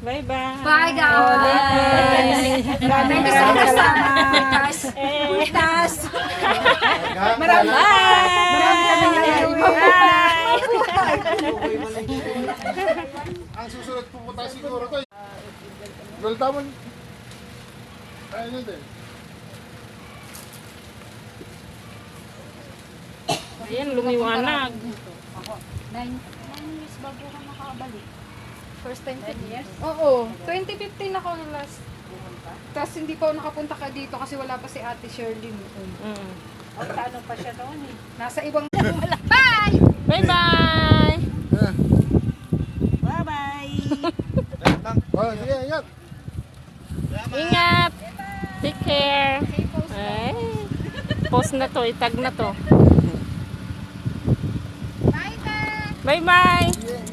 Bye-bye. Bye guys! Maraming salamat! Putas! Marami kami Ang susunod pupunta siguro to. Lultamon. Ayun din. Ayan, lumiwanag. 9 years bago ka nakabalik. First time 10 years? Oo. 2015 ako na last. Tapos hindi pa ako nakapunta ka dito kasi wala pa si Ate Shirley. Ano pa siya noon eh. Nasa ibang... Bye! Bye-bye! Oh, sige, ingat. Ingat! Take care! Ay, post na to, itag na to. Bye, Bye! Bye-bye! Sige,